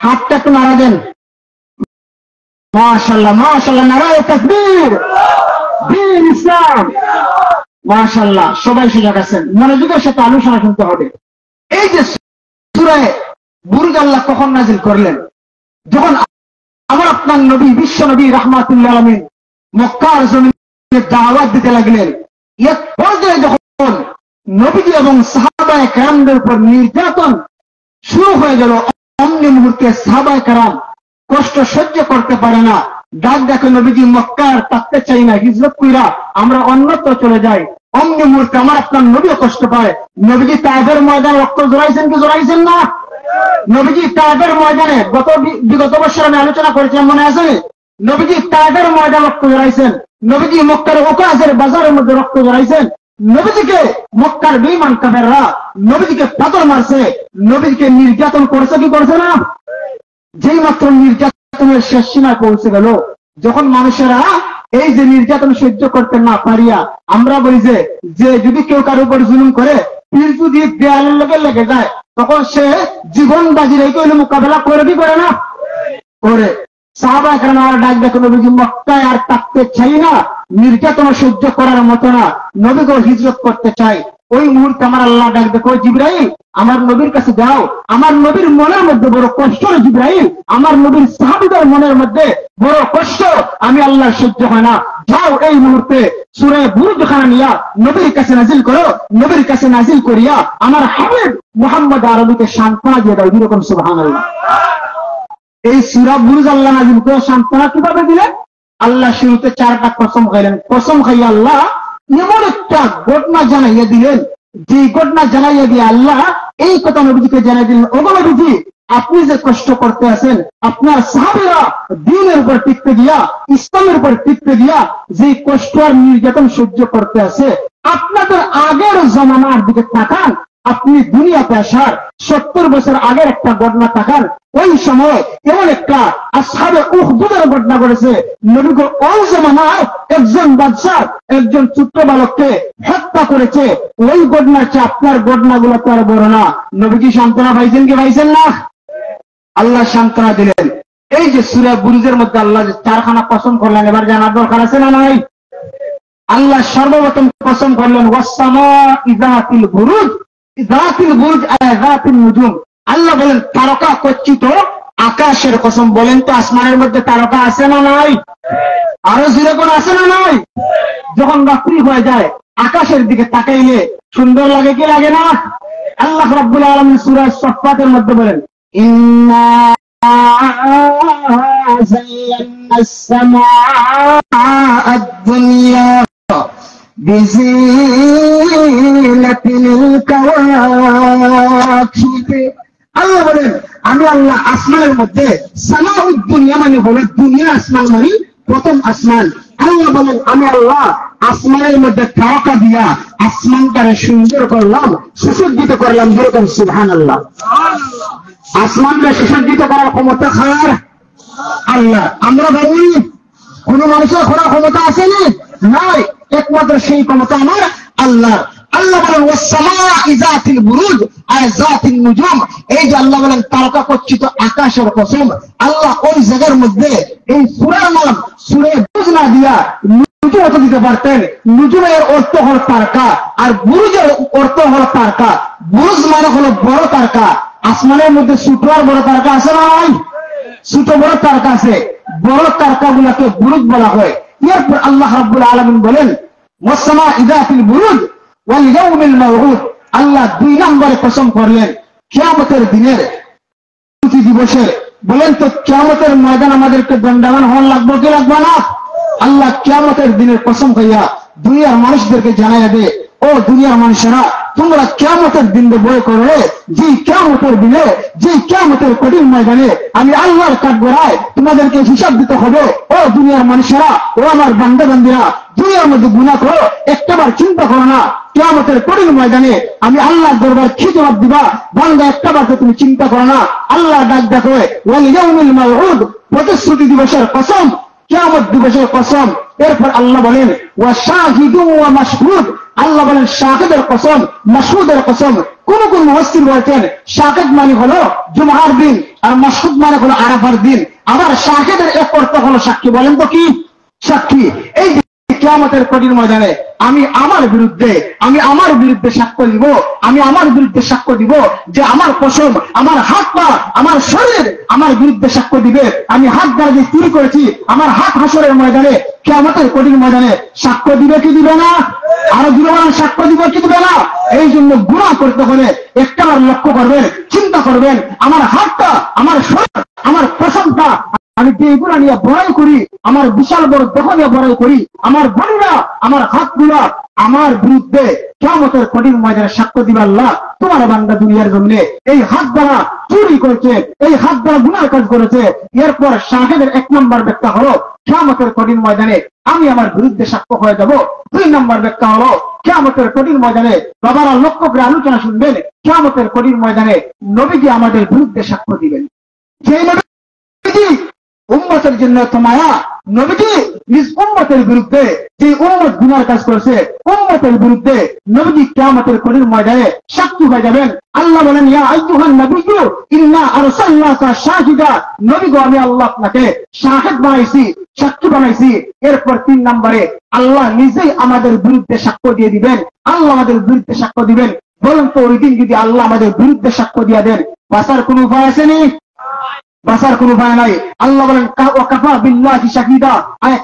হাতটা একটু নাড়া দেন। মাশাআল্লাহ মাশাআল্লাহ, নারায়ে তাকবীর, দ্বীন ইসলাম। মাশাআল্লাহ, সবাই সুযোগ আছেন, মনোযোগের সাথে আলোচনা শুনতে হবে। এই যে সূরা বুরুজ আল্লাহ কখন নাজিল করলেন? যখন আমার আপনার নবী, বিশ্ব নবী রাহমাতুল আলামিন মক্কার জমিনে দাওয়াত দিতে লাগলেন, এক পর্যায়ে যখন নবীজি এবং সাহাবায়ে কেরামদের উপর নির্যাতন শুরু হয়ে গেল, অমনি মুহূর্তে সাহাবায়ে কেরাম কষ্ট সহ্য করতে পারে না, ডাক দেখে নবীজি মক্কার থাকতে চাই না, হিজরত কইরা আমরা অন্যত্র চলে যাই। অমনি মুহূর্তে আমার আপনার নবীও কষ্ট পায়। নবীজি তায়েফের ময়দানে রক্ত জড়াইছেন কি জড়াইছেন না? নবীজি তায়েফের ময়দানে বিগত বছর আমি আলোচনা করেছিলাম, মনে আছে? নবীজি তায়েফের ময়দানে রক্ত জড়াইছেন, নবীজি মক্কার ওকাজের বাজারের মধ্যে রক্ত জড়াইছেন, নবীজিকে মক্কার বেঈমান কাফেররা নবীজিকে পাথর মারছে, নবীজিকে নির্যাতন করেছে কি করছে না? যেই মাত্র নির্যাতনের শেষ সীমায় পৌঁছে গেল, যখন মানুষেরা এই যে নির্যাতন সহ্য করতে না পারিয়া, আমরা বলি যে যদি কেউ কারোর উপর জুলুম করে, পীর যদি দেয়ালের লগে লেগে যায়, তখন সে জীবন বাজি রেখে হইলে মোকাবেলা করে কি করে না? করে। সাহাবা কেরাম ডাক দেখে নবীজি মক্কায় আর থাকতে চাই না, নির্যাতন সহ্য করার মতো না, নবীকে হিজরত করতে চাই। ওই মুহূর্তে আমার আল্লাহ ডাক দেখো, জিবরাইল আমার নবীর কাছে যাও, আমার নবীর মনের মধ্যে বড় কষ্ট, জিবরাইল আমার নবীর সাহাবীদের মনের মধ্যে বড় কষ্ট, আমি আল্লাহ সহ্য হয় না, যাও এই মুহূর্তে সূরা বুরুজ খানা নিয়া নবীর কাছে নাজিল করো, নবীর কাছে নাজিল করিয়া আমার হাবিব মুহাম্মদ আরবিকে সান্ত্বনা দিয়ে দাও। এরকম সুবহানাল্লাহ। এই সূরা বুরুজ আল্লাহ নাজিল করে সান্ত্বনা কিভাবে দিলেন? আল্লাহ শুরুতে 4টা কসম খাইলেন। কসম খাইয়া আল্লাহ এমন একটা ঘটনা জানাইয়া দিলেন, যে ঘটনা জানাইয়া দিয়ে আল্লাহ এই কথা নবীজিকে জানাই দিলেন, ওগো নবীজি, আপনি যে কষ্ট করতে আছেন, আপনার সাহাবীরা দ্বীনের উপর টিকতে গিয়া, ইসলামের উপর টিকতে গিয়া যে কষ্ট আর নির্যাতন সহ্য করতে আছে, আপনাদের আগের জমানার দিকে তাকান, আপনি দুনিয়াতে আসার 70 বছর আগের একটা ঘটনা তাকান। ওই সময় এমন একটা আসহাবে উখদুদের ঘটনা ঘটেছে, নবীকে ওই জমানায় একজন বাদশা একজন ছোট্ট বালককে হত্যা করেছে। ওই ঘটনার চেয়ে আপনার ঘটনাগুলো তো আর বড় না। নবীজি সান্ত্বনা পাইছেন কি পাইছেন না? আল্লাহ সান্ত্বনা দিলেন। এই যে সূরা বুরুজের মধ্যে আল্লাহ যে 4খানা কসম করলেন, এবার জানার দরকার আছে না নাই? আল্লাহ সর্বপ্রথম কসম করলেন ওয়াস-সামা'i যাতিল বুরুজ, যাতিল বুরুজ যাতিন নুজুম। আল্লাহ বলেন তারকা কচ্ছিত আকাশের কসম। বলেন তো আসমানের মধ্যে তারকা আছে না নাই? আরো যেরকম আছে না নাই? যখন রাত্রি হয়ে যায় আকাশের দিকে তাকাইলে সুন্দর লাগে কি লাগে না? আল্লাহ রাব্বুল আলামিন সূরা সাফফাতের মধ্যে বলেন ইন্না যায়্যানাস সামাআদ দুনিয়া বিজিনাতিল কাওয়াকিব। আল্লাহ বলেন আমি আল্লাহ আসমানের মধ্যে, সামাউদ দুনিয়া মানে হলো দুনিয়া, আসমান মানে প্রথম আসমান। আল্লাহ বলেন আমি আল্লাহ আসমানের মধ্যে তারকা দিয়া আসমানটারে সুন্দর করলাম, সুসজ্জিত করলাম। যেরকম সুবহানাল্লাহ। আসমানকে সুসজ্জিত করার ক্ষমতা কার? আল্লাহ। আমরা বলি কোন মানুষের করার ক্ষমতা আছে না? নাই, একমাত্র সেই ক্ষমতা আমার আল্লাহ। আল্লাহ বলেন ওয়াস-সামা'i যাতিল বুরুজ আর যাতিন নুজুম। এই যে আল্লাহ বলেন তারকা কচ্ছিত আকাশের কসম, আল্লাহ ওই জায়গার মধ্যে এই সূরার নাম সূরা বুরুজ না দিয়া নুজুম অর্থ দিতে পারতেন। নুজুমের অর্থ হল তারকা, আর বুরুজের অর্থ হল তারকা। বুরুজ মানে হলো বড় তারকা। আসমানের মধ্যে ছোট আর বড় তারকা আছে না নাই? ছোট বড় তারকা আছে, বড় তারকা গুলাকে বুরুজ বলা হয়। এরপর আল্লাহ রাব্বুল আলামিন বলেন ওয়াস-সামা'i যাতিল বুরুজ ওয়াল ইয়াউমিল মাউউদ। আল্লাহ 2 নম্বরে কসম করলেন কিয়ামতের দিনের, প্রতি দিবসের। বলেন তো কিয়ামতের ময়দান আমাদেরকে দণ্ডায়মান হওয়া লাগবে কি লাগবে না? আল্লাহ কিয়ামতের দিনের কসম খাইয়া দুনিয়ার মানুষদেরকে জানাইয়া দে, ও দুনিয়ার মানুষেরা, তোমরা কিয়ামতের দিনে ভয় করো, যে কিয়ামতের দিনে, যে কিয়ামতের কঠিন ময়দানে আমি আল্লাহর কাঠগড়ায় তোমাদেরকে হিসাব দিতে হবে। ও দুনিয়ার মানুষেরা, ও আমার বান্দা বান্দীরা, দুনিয়ার মধ্যে গুনাহ করো, একটাবার চিন্তা করো না কিয়ামতের কঠিন ময়দানে আমি আল্লাহর দরবার কি জবাব দিবা। বান্দা একটাবার তুমি চিন্তা করো না। আল্লাহ ডাক দেখো ওয়াল ইয়াউমিল মাউউদ, প্রতিশ্রুতি দিবসের কসম, কিয়ামত দিবসের কসম। এরপর আল্লাহ বলেন ওয়া শাহিদু ওয়া মাশহুদ, আল্লাহ বলেন শাহিদের কসম, মাশহুদের কসম। কোন কোন মুফাসসির বলেছেন শাহিদ মানে হলো জুমার দিন আর মাশহুদ মানে হলো আরাফার দিন। আবার শাহিদের এক অর্থ হলো সাক্ষী। বলেন তো কি সাক্ষী? এই কিয়ামতের কঠিন ময়দানে আমি আমার বিরুদ্ধে সাক্ষ্য দিব, আমি আমার বিরুদ্ধে সাক্ষ্য দিব যে আমার কসম, আমার হাত পা, আমার শরীর আমার বিরুদ্ধে সাক্ষ্য দিবে। আমি হাত দ্বারা যে চুরি করেছি, আমার হাত হাসরের ময়দানে, কিয়ামতের কঠিন ময়দানে সাক্ষ্য দিবে কি দিবে না? আরো দিবেন সাক্ষ্য দিবে কি দিবে না? এই জন্য গুনাহ করতে হলে একটাবার লক্ষ্য করবেন, চিন্তা করবেন, আমার হাতটা, আমার শরীর, আমার কসমটা আমি যেগুলা নিয়ে বড়াই করি, আমার বিশাল বড় দেহ নিয়ে বড়াই করি, আমার বড়িরা, আমার হাতগুলা আমার বিরুদ্ধে কিয়ামতের কঠিন ময়দানে সাক্ষ্য দিবে আল্লাহ তোমার বান্দা দুনিয়ার জমিনে এই হাত দ্বারা চুরি করেছে, এই হাত দ্বারা গুনাহ কাজ করেছে। এরপর শাহিদের এক নম্বর ব্যাখ্যা হলো কিয়ামতের কঠিন ময়দানে আমি আমার বিরুদ্ধে সাক্ষ্য হয়ে যাব। দুই নম্বর ব্যাখ্যা হলো কিয়ামতের কঠিন ময়দানে, বাবারা লক্ষ্য করে আলোচনা শুনবেন, কিয়ামতের কঠিন ময়দানে নবীজি আমাদের বিরুদ্ধে সাক্ষ্য দিবেন। যে নবীজি উম্মতের জন্য তো মায়া, নবীজি নিজ উম্মতের বিরুদ্ধে যে উম্মত গুনার কাজ করেছে, উম্মতের বিরুদ্ধে নবীজি কিয়ামতের কঠিন ময়দানে সাক্ষী হয়ে যাবেন। আল্লাহ বলেন ইয়া আইয়ুহান নাবিয়্যু ইন্না আরসালনাকা শাহিদা, নবী গো আমি আল্লাহ আপনাকে শাহিদ বানাইছি, সাক্ষী বানাইছি। এরপর 3 নম্বরে আল্লাহ নিজেই আমাদের বিরুদ্ধে সাক্ষ্য দিয়ে দিবেন। আল্লাহ আমাদের বিরুদ্ধে সাক্ষ্য দিবেন। বলেন তো ওই দিন যদি আল্লাহ আমাদের বিরুদ্ধে সাক্ষ্য দিয়ে দেন, বাঁচার কোন উপায় আছে নি? বাঁচার কোন উপায় নাই। আল্লাহ বলেন কাফা বিল্লাহি শাহিদা,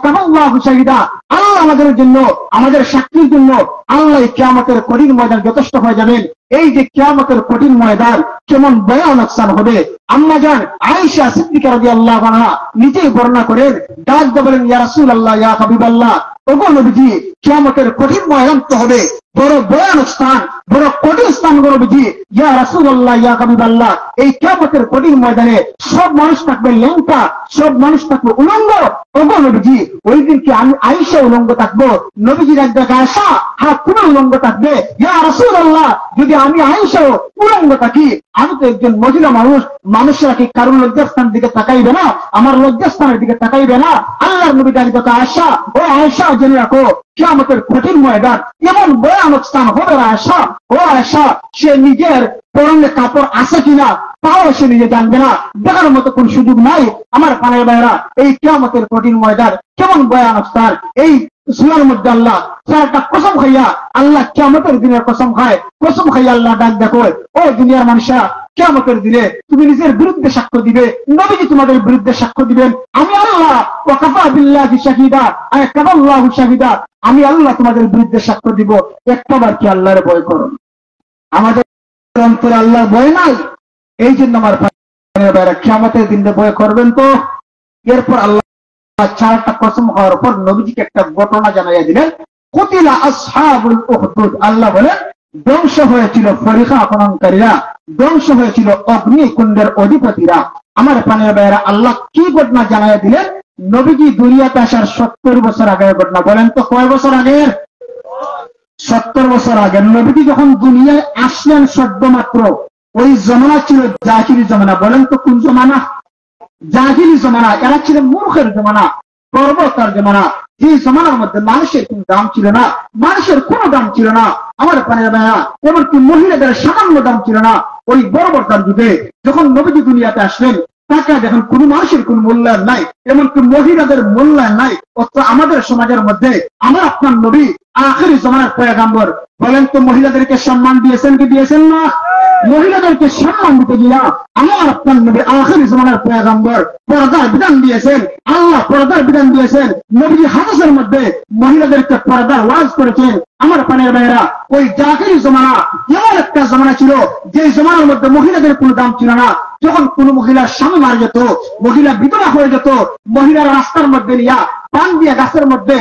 কাফাল্লাহু শাহিদা, আল্লাহ আমাদের জন্য, আমাদের সাক্ষীর জন্য আল্লাহ কিয়ামতের কঠিন ময়দান যথেষ্ট হয়ে যাবেন। এই যে কিয়ামতের কঠিন ময়দান কেমন ভয়ানক স্থান হবে, আম্মা জান আয়েশা সিদ্দিকা রাদিয়াল্লাহু আনহা নিজেই বর্ণনা করেন, ডাক দিয়ে বলেন ইয়া রাসূলুল্লাহ, ইয়া হাবিবাল্লাহ, ওগো নবীজি কিয়ামতের কঠিন ময়দান তো হবে বড় ভয়ানক স্থান, বড় কঠিন স্থান গো নবীজি, ইয়া রাসূলুল্লাহ, ইয়া হাবিবাল্লাহ, এই কিয়ামতের কঠিন ময়দানে সব মানুষ থাকবে লেংটা, সব মানুষ থাকবে উলঙ্গ। ওগো নবীজি ওই দিন কি আমি আয়েশা উলঙ্গ থাকবো? নবীজির এক জায়গায় আয়েশা হাত তুলে উলঙ্গ থাকবে। ইয়া রাসূলুল্লাহ, যদি আমি আয়েশাও উলঙ্গ থাকি, আমি তো একজন মহিলা মানুষ, মানুষরা কি কারোর লজ্জাস্থানের দিকে তাকাইবে না? আমার লজ্জাস্থানের দিকে তাকাইবে না? আল্লাহর নবী ডাকবে আয়েশা, ও আয়েশা জেনে রাখো কিয়ামতের কঠিন ময়দান এমন ভয়ানক স্থান হবে আয়েশা, ও আয়েশা সে নিজের পরনে কাপড় আছে কিনা তাও সে নিজে জানবে না, দেখার মতো কোন সুযোগ নাই। আমার পানের ভাইরা, এই কিয়ামতের কঠিন ময়দান কেমন ভয়ানক স্থান। এই সূরার মধ্যে আল্লাহ 4টা কসম খাইয়া, আল্লাহ কিয়ামতের দিনের কসম খায়, কসম খাইয়া আল্লাহ ডাক দেখো ও দুনিয়ার মানুষরা, কিয়ামতের দিনে তুমি নিজের বিরুদ্ধে সাক্ষ্য দিবে, নবীজি তোমাদের বিরুদ্ধে সাক্ষ্য দিবেন। আমি আল্লাহ ওয়া কাফা বিল্লাহি শাহিদা, কাফাল্লাহু শাহিদা, আমি আল্লাহ তোমাদের বিরুদ্ধে সাক্ষ্য দিব। একটাবার কি আল্লাহর ভয় করুন? আমাদের অন্তরে আল্লাহর ভয় নাই। এই জন্য আমার ভাইরা কিয়ামতের দিনে ভয় করবেন তো। এরপর আল্লাহ 4টা কসম হওয়ার পর নবীজিকে একটা ঘটনা জানাইয়া দিলেন, কুতিলা আসহাবুল উখদুদ, আল্লাহ বলেন ধ্বংস হয়েছিল ফরিকা অপহরণকারীরা, ধ্বংস হয়েছিল অগ্নিকুণ্ডের অধিপতিরা। আমার প্রাণের ভাইয়েরা, আল্লাহ কি ঘটনা জানাইয়া দিলেন? নবীজি দুনিয়াতে আসার 70 বছর আগের ঘটনা। বলেন তো কয় বছর আগের? 70 বছর আগের। নবীজি যখন দুনিয়ায় আসলেন সদ্য মাত্র, ওই জমানা ছিল জাহিলি জমানা। বলেন তো কোন জমানা? জাহিলি জমানা। এরা ছিল মূর্খের জমানা, পর্বতার জমানা। যে জমানার মধ্যে মানুষের কোন দাম ছিল না, মানুষের কোনো দাম ছিল না। আমার প্রাণের ভাইয়া, এমনকি মহিলাদের সামান্য দাম ছিল না। ওই বর্বরতার যুগে যখন নবীজি দুনিয়াতে আসলেন, তাকে দেখেন কোন মানুষের কোন মূল্যায়ন নাই, এমনকি মহিলাদের মূল্যায়ন নাই। অথচ আমাদের সমাজের মধ্যে আমার আপনার নবী আখেরি জমানার পয়গাম্বর, বলেন তো মহিলাদেরকে সম্মান দিয়েছেন কি দিয়েছেন না? মহিলাদেরকে সম্মান দিতে গিয়া আমার আপনার নবী আখেরি জমানার পয়গাম্বর পর্দার বিধান দিয়েছেন। আল্লাহ পর্দার বিধান দিয়েছেন। নবীজি হাদিসের মধ্যে মহিলাদেরকে পর্দার ওয়াজ করেছেন। আমার প্রাণের ভাইয়েরা, ওই জাহিলি জমানা এমন একটা জমানা ছিল যে জমানার মধ্যে মহিলাদের কোনো দাম ছিল না। যখন কোন মহিলার স্বামী মারা যেত, মহিলা বিধবা হয়ে যেত, মহিলার রাস্তার মধ্যে নিয়া বান দিয়া গাছের মধ্যে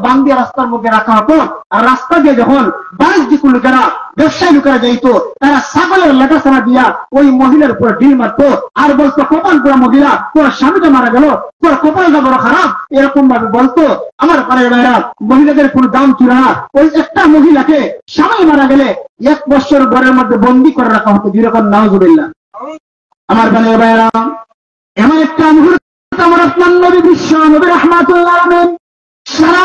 বান দিয়া রাস্তার মধ্যে রাখা হতো। আর রাস্তা দিয়ে যখন বাণিজ্যিক লোকেরা, ব্যবসায়ী লোকেরা যাইতো, তারা ছাগলের লেখাছাড়া দিয়া ওই মহিলার উপর ঢিল মারতো আর বলতো, কপাল করা মহিলা, তোর স্বামীটা মারা গেল, তোর কপালটা বড় খারাপ, এরকম ভাবে বলতো। আমার পাড়ার ভাইরা, মহিলাদের কোনো দাম ছিল না। ওই একটা মহিলাকে স্বামী মারা গেলে 1 বছর ঘরের মধ্যে বন্দি করে রাখা হতো। যেরকম নাউজুবিল্লাহ। আমার পাড়ার ভাইরা, এমন একটা মুহূর্ত আমার আপনার নবী বিশ্ব নবী রাহমাতুল্লাহ আলাইহি সারা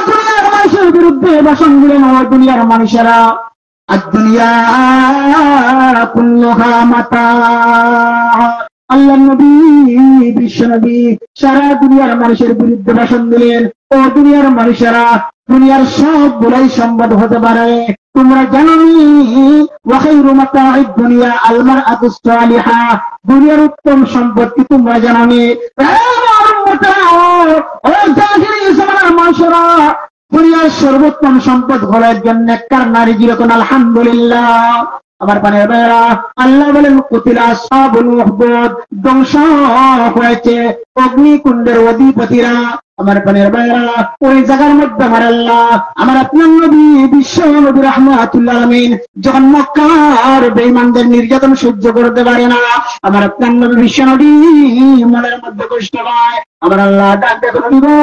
দুনিয়ার মানুষের বিরুদ্ধে ভাষণ দিলেন। আমার দুনিয়ার মানুষেরা আদ-দুনিয়া কুল্লুহা মাতা। আল্লাহ নবী, বিশ্ব নবী সারা দুনিয়ার মানুষের বিরুদ্ধে ভাষণ দিলেন। ও দুনিয়ার মানুষেরা, দুনিয়ার সব বলাই সম্পদ হতে পারে, তোমরা জানোনি ওয়া খায়রু মাতা'আদ দুনিয়া আল মারআতুস সালিহা। দুনিয়ার উত্তম সম্পদ কি তোমরা জানোনি? ও জাহিলি জামানার মানুষেরা, দুনিয়ার সর্বোত্তম সম্পদ হলো একজন নেককার নারী। যেরকম আলহামদুলিল্লাহ। আমার পানের ভাইয়েরা, আল্লাহ বলেন কুতিলা আসহাবুল উখদুদ, ধ্বংস হয়েছে অগ্নিকুণ্ডের অধিপতিরা। আমার পানের ভাইয়েরা, ওই জায়গার মধ্যে আমার আল্লাহ, আমার আপনার নবী বিশ্ব নবী রাহমাতুল্লাহ আলামিন যখন মক্কার বেঈমানদের নির্যাতন সহ্য করতে পারে না, আমার আপনার নবী বিশ্ব নবী মনের মধ্যে কষ্ট পায়। আমার আল্লাহ ডাক দেখো, নবী গো,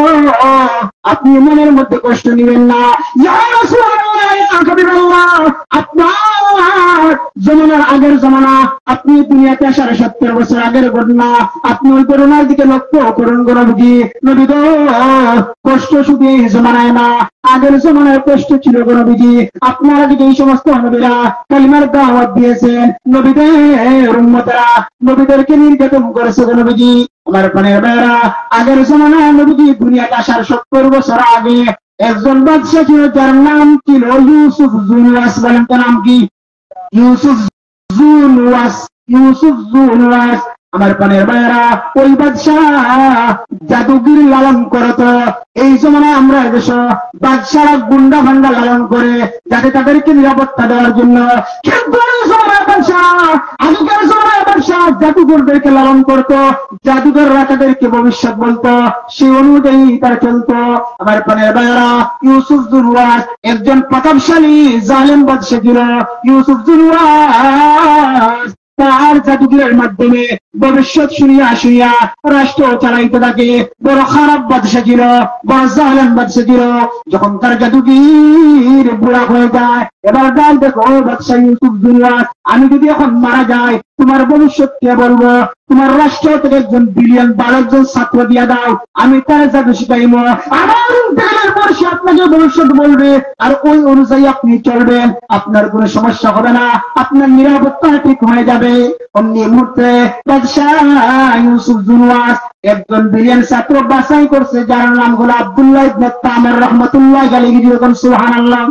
আপনি মনের মধ্যে কষ্ট নেবেন না। ইয়া রাসূলুল্লাহ, ইয়া হাবিবাল্লাহ, আপনার জমানার আগের জমানা, আপনি দুনিয়াতে আসার 70 বছর আগের ঘটনা, আপনি ওই করোনার দিকে লক্ষ্য করুন গো নবী। নবী গো, কষ্ট শুধু এই জমানায় না, আগের জমানায় কষ্ট ছিল গো নবীজি। আপনারা যদি এই সমস্ত নবীরা কালিমার দাওয়াত দিয়েছেন, নবীদের উম্মতেরা নবীদেরকে নির্যাতন করেছে গো নবীজি। আমার পানের ভাইয়েরা, আগের জমানায় নবীজি দুনিয়াতে আসার 70 বছর আগে একজন বাদশা ছিল, যার নাম ছিল ইউসুফ জুনওয়াস। বলেন তো নাম কি? ইউসুফ জুনওয়াস। ইউসুফ জুনওয়াস। আমার পানের ভাইয়েরা, ওই বাদশাহ জাদুগির লালন করতো। এই জমানায় আমরা দেশ বাদশারা গুন্ডা ভান্ডা লালন করে যাতে তাদেরকে নিরাপত্তা দেওয়ার জন্য। কিন্তু আগেকার জমানায় বাদশাহ জাদুঘরদেরকে লালন করতো, জাদুঘররা তাদেরকে ভবিষ্যৎ বলতো, সেই অনুযায়ী তারা চলতো। আমার পানের ভাইয়েরা, ইউসুফ জুনওয়াস একজন প্রতাপশালী জালেম বাদশা ছিল। ইউসুফ জুনওয়াস তার জাদুঘরের মাধ্যমে ভবিষ্যৎ শুনিয়া শুনিয়া রাষ্ট্র চালাইতে থাকে। বড় খারাপ বাদশা ছিল, বড় জালেম বাদশা ছিল। যখন তার জাদুগির বুড়া হয়ে যায়, এবার ডাল দেখো বাদশা ইউসুফ জুনওয়াস, আমি যদি এখন মারা যাই, তোমার ভবিষ্যৎ কে বলবো? তোমার রাষ্ট্র থেকে একজন বিলিয়ন 12 জন ছাত্র দিয়া দাও, আমি তার জাদু শিখাইব। আমার ইন্তেকালের পর সে আপনাকে ভবিষ্যৎ বলবে, আর ওই অনুযায়ী আপনি চলবেন, আপনার কোনো সমস্যা হবে না, আপনার নিরাপত্তা ঠিক হয়ে যাবে। অমনি মুহূর্তে বাদশাহ ইউসুফ জুনওয়াস একজন বিলিয়ন ছাত্র বাছাই করছে, যার নাম হলো আব্দুল্লাহ ইবনে তামির রাহমাতুল্লাহ আলাইহি। যখন সুবহানাল্লাহ,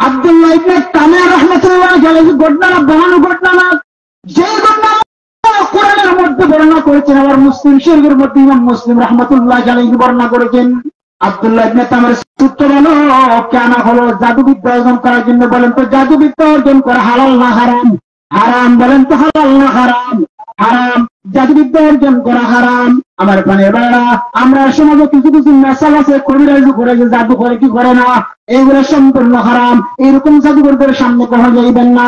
আব্দুল্লাহ ইবনে তামির রাহমাতুল্লাহ আলাইহি ঘটনা বানানো ঘটনা না, যে ঘটনা কোরআনের মধ্যে বর্ণনা করেছেন, আবার মুসলিম শরীফের মধ্যে ইমাম মুসলিম রাহমাতুল্লাহ আলাইহি বর্ণনা করেছেন। আব্দুল্লাহ ইবনে তামির সূত্র হলো কেন হলো জাদুবিদ্যা অর্জন করার জন্য। বলেন তো জাদুবিদ্যা অর্জন করা হালাল না হারাম? হারাম। বলেন তো হালাল না হারাম? হারাম। জাদুবিদ্যা অর্জন করা হারাম। আমার পানের ভাইরা, আমরা সমাজে কিছু কিছু মেসাল আছে, কবিরাজি করে, যে জাদু করে কি করে না, এইগুলো সম্পূর্ণ হারাম। এইরকম জাদুঘরদের সামনে কখনো যাইবেন না।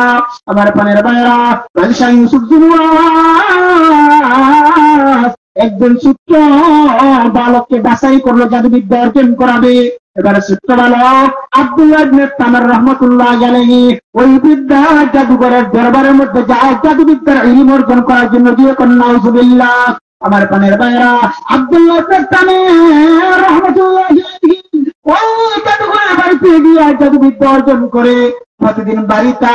আমার পানের ভাইরা, বাদশাহ ইউসুফ জুনওয়াস একজন সূত্র বালককে বাছাই করলো জাদুবিদ্যা অর্জন করাবে। এবারে সূত্র বালক আব্দুল্লাহ ইবনে তামির রাহমাতুল্লাহ আলাইহি ওই বিদ্যা জাদুঘরের দরবারের মধ্যে যায় জাদুবিদ্যার ইলম অর্জন করার জন্য। দিয়ে কোন নাউজুবিল্লাহ। আমার পানের ভাইরা, আব্দুল্লাহ ইবনে তামির রাহমাতুল্লাহ আলাইহি ওই জাদুঘরের বাড়িতে গিয়ে জাদুবিদ্যা অর্জন করে প্রতিদিন বাড়িতে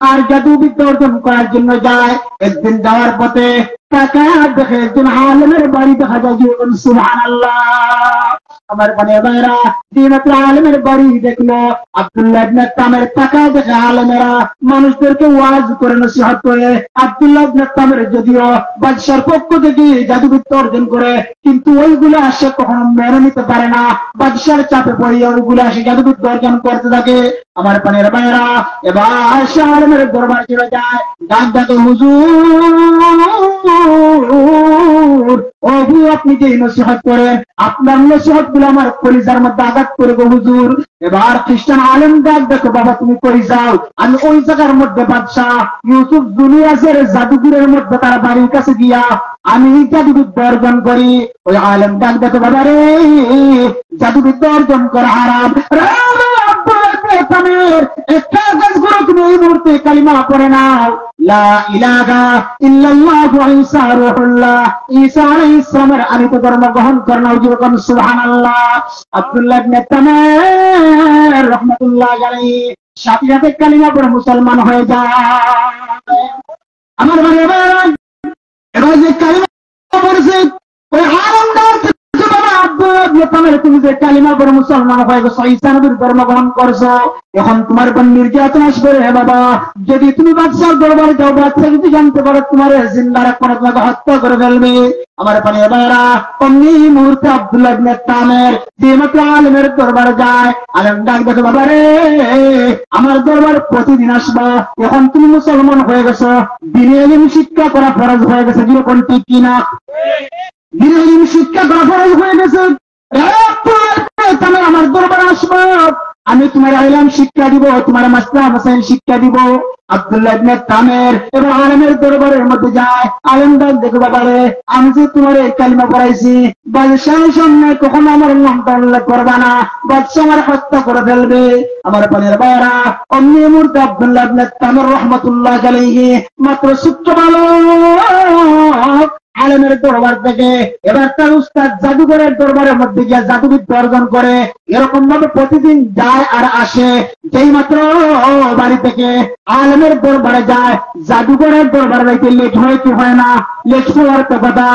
আর জাদুবিদ্যা অর্জন করার জন্য যায়। একদিন যাওয়ার পথে টাকা দেখে একজন আলেমের বাড়ি দেখা যায়। সুবহানাল্লাহ। আমার পানের ভাইরা, যে মাত্র আলেমের বাড়ি দেখলো, আব্দুল্লাহ ইবনে তামির টাকা দেখে আলেমেরা মানুষদেরকে ওয়াজ করে নসিহত করে। আব্দুল্লাহ ইবনে তামির যদিও বাদশার পক্ষ থেকে জাদুবিদ্যা অর্জন করে, কিন্তু ওইগুলো আসে কখনো মেনে নিতে পারে না। বাদশার চাপে পড়িয়া ওইগুলো আসে জাদুবিদ্যা অর্জন করতে থাকে। আমার পানের ভাইরা, এবার আলেমের দরবার চলে যায়, ডাক ডাকে, হুজুর অবু আপনি যে নসিহত করেন, আপনার নসিহত গুলো আমার কলিজার মধ্যে আঘাত করে গো হুজুর। এবার খ্রিস্টান আলেম ডাক দেখো, বাবা তুমি করে যাও, আমি ওই জায়গার মধ্যে বাদশাহ ইউসুফ জুনওয়াসের জাদুঘরের মধ্যে তার বাড়ির কাছে গিয়া আমি জাদুবিদ্যা অর্জন করি। ওই আলেম ডাক দেখো, বাবা রে জাদুবিদ্যা অর্জন করা হারাম। তামের একটা কাজ করো, তুমি এই মুহূর্তে কালিমা পড়ে নাও, লা ইলাহা ইল্লাল্লাহু ঈসা রুহুল্লাহ, ঈসা আলাইহিস সালামের আনিত ধর্ম গ্রহণ করে নাও। যখন সুবহানাল্লাহ। আব্দুল্লাহ ইবনে তামের রাহমাতুল্লাহ আলাইহি সাথে সাথে কালিমা পড়ে মুসলমান হয়ে যায়। আমার ভাই এবার যে কালিমা পড়েছে ওই আলমদার তুমি যে কালিমা পড়ে মুসলমান হয়ে গেছো, ঈসা নবীর ধর্ম গ্রহণ করছো, এখন তোমার উপর নির্যাতন আসবে রে বাবা। যদি তুমি বাদশার দরবারে যাও, বাদশা যদি জানতে পারো তোমার জিন্দা রাখবে, তোমাকে হত্যা করে ফেলবে। আমার পানি এবারা অমনি মুহূর্তে আব্দুল্লাহ ইবনে তামের যে মাত্র আলেমের দরবারে যায়, আলেম ডাক দেখো, বাবা রে আমার দরবার প্রতিদিন আসবা, এখন তুমি মুসলমান হয়ে গেছো, দিনে এলিম শিক্ষা করা ফরজ হয়ে গেছে। যেরকম ঠিক কিনা? দিনে এলিম শিক্ষা করা ফরজ হয়ে গেছে। আমার দরবার আসবো, আমি তোমার আইলাম শিক্ষা দিব, তোমার মাসলা মাসাইল শিক্ষা দিব। আব্দুল্লাহ ইবনে তামের এবার আলেমের দরবারের মধ্যে যায়, আলেম ডাক দেখো, বাবা রে আমি যে তোমার এই কালিমা পড়াইছি, বাদশাহের সামনে কখনো আমার নামটা উল্লেখ করবা না, বাদশাহ আমার হত্যা করে ফেলবে। আমার পানের বাইরা অমনি মুহূর্তে আব্দুল্লাহ ইবনে তামের রাহমাতুল্লাহ আলাইহি মাত্র ছোট্ট বালক আলেমের দরবার থেকে এবার তার উস্তাদ জাদুঘরের দরবারের মধ্যে গিয়ে জাদুবিদ্যা অর্জন করে। এরকম ভাবে প্রতিদিন যায় আর আসে। যেই মাত্র বাড়ি থেকে আলেমের দরবারে যায়, জাদুঘরের দরবারে যাইতে লেট হয় কি হয় না? লেট হওয়ার তো কথা।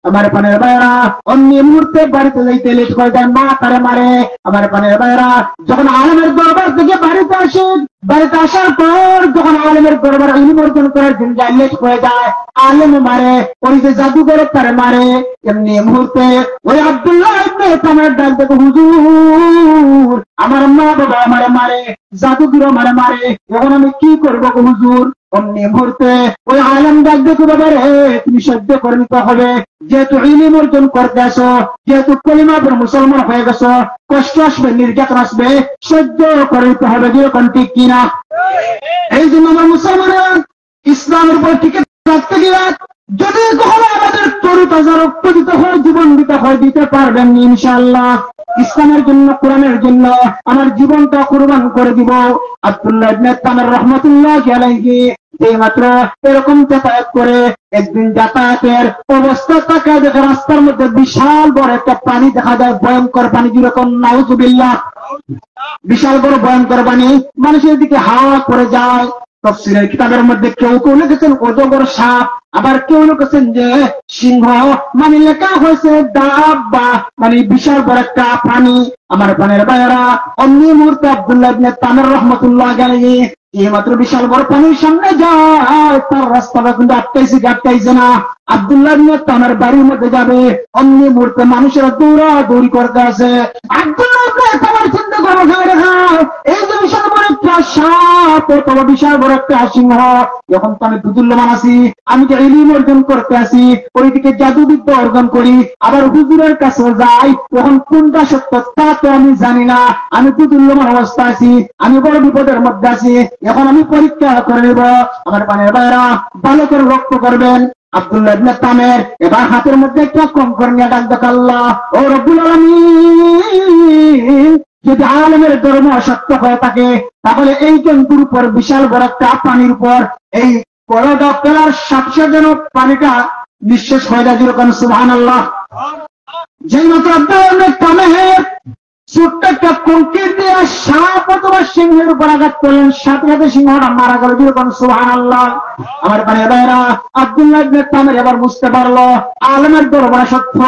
আমার পানের বাইরা অন্য মুহূর্তে বাড়িতে যাইতে লেট হয়ে যায়, মা তারে মারে। আমার পানের বাইরা যখন আলেমের দরবার থেকে বাড়িতে আসে, বাড়িতে আসার পর যখন আলেমের দরবার ইলম অর্জন করার জন্য যায়, লেট হয়ে যায়, আলেম মারে, ওই যে জাদুঘরে তারে মারে। এমনি মুহূর্তে ওই আব্দুল্লাহ ইবনে তামের ডাক দেখো, হুজুর আমার মা বাবা আমারে মারে, জাদুঘর আমারে মারে, এখন আমি কি করবো হুজুর? অমনি মুহূর্তে ওই আলেম ডাক দেখো, বাবা রে তুমি সহ্য করে নিতে হবে, যেহেতু ইলম অর্জন করতে আসো, যেহেতু কলিমা পড়ে মুসলমান হয়ে গেছো, কষ্ট আসবে, নির্যাতন আসবে, সহ্য করে নিতে হবে। যেরকম ঠিক কিনা? এই জন্য আমার মুসলমানরা ইসলামের উপর টিকে থাকতে গিয়ে যদি কখনো আমাদের তরু তাজা রক্ত দিতে হয়, জীবন দিতে হয়, দিতে পারবেন ইনশাআল্লাহ। ইসলামের জন্য, কোরআনের জন্য আমার জীবনটা কুরবান করে দিব। আব্দুল্লাহ ইবনে তামের রাহমাতুল্লাহ আলাইহি এই মাত্র এরকম যাতায়াত করে একদিন যাতায়াতের অবস্থা তাকায় দেখে রাস্তার মধ্যে বিশাল বড় একটা পানি দেখা যায়, ভয়ঙ্কর পানি, যেরকম নাউজুবিল্লাহ, বিশাল বড় ভয়ঙ্কর পানি মানুষের দিকে হাওয়া করে যায়। তাফসীরের কিতাবের মধ্যে কেউ কেউ লিখেছেন অজগর সাপ, আবার কেউ লিখেছেন যে সিংহ, মানে লেখা হয়েছে দাব্বা, মানে বিশাল বড় একটা পানি। আমার পানের বাইরা অন্য মুহূর্তে আব্দুল্লাহ ইবনে তামের রাহমাতুল্লাহ আলাইহি এই মাত্র বিশাল বড় পানির সামনে যায়, তার রাস্তাটা কিন্তু আটকাইছে না। আব্দুল্লাহ ইবনে তামের বাড়ির মধ্যে যাবে, অন্য মুহূর্তে মানুষেরা দৌড়াদৌড়ি করতে আছে। আব্দুল্লাহ ইবনে তামের চিন্তা করো, এই যে বিশাল বড় একটা সাপ, অথবা বিশাল বড় একটা সিংহ, যখন তো আমি দুদুল্যমান আছি, আমি যে ইলম অর্জন করতে আসি, ওইদিকে জাদুবিদ্যা অর্জন করি, আবার হুজুরের কাছে যাই, তখন কোনটা সত্য তা তো আমি জানি না। আমি দুদুল্যমান অবস্থা আছি, আমি বড় বিপদের মধ্যে আছি, এখন আমি পরীক্ষা করে নেব। আমার পানের বাইরা ভালো করে রক্ত করবেন। আব্দুল্লাহ ইবনে তামের এবার হাতের মধ্যে একটা কঙ্কর নিয়ে ডাক দেখ, আল্লাহ ও রব্বুল আলামিন, যদি আলেমের ধর্ম অসত্য হয়ে থাকে, তাহলে এই জন্তুর উপর বিশাল বড় একটা পানির উপর এই বড়টা ফেলার সাথে যেন পানিটা নিঃশেষ হয়ে যায়। যেরকম সুবহানাল্লাহ। যেই মাত্র আব্দুল্লাহ ইবনে তামের ছোট্ট একটা কঙ্কির দিয়ে সাপ অথবা সিংহের উপর আঘাত করলেন, সাথে সাথে সিংহটা মারা গেল। যেরকম সুবহানাল্লাহ। আমার পানের বাইরা আব্দুল্লাহ ইবনে তামের এবার বুঝতে পারলো আলেমের দরবার সত্য।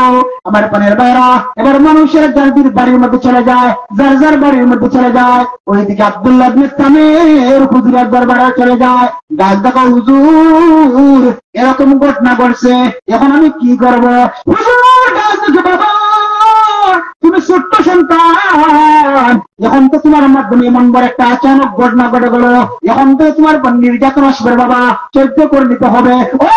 আমার পানের বাইরা এবার মানুষের যার বাড়ির মধ্যে চলে যায়, যার যার বাড়ির মধ্যে চলে যায়, ওইদিকে আব্দুল্লাহ ইবনে তামের হুজুরের দরবারে চলে যায়। ডাক দেখো, হুজুর এরকম ঘটনা ঘটছে, এখন আমি কি করবো? হুজুর ডাক দেখো, বাবা তুমি ছোট্ট সন্তান, এখন তো তোমার মাধ্যমে এমন বড় একটা আচানক ঘটনা ঘটে গেল, এখন তো তোমার নির্যাতন আসবে বাবা, সহ্য করে নিতে হবে। ও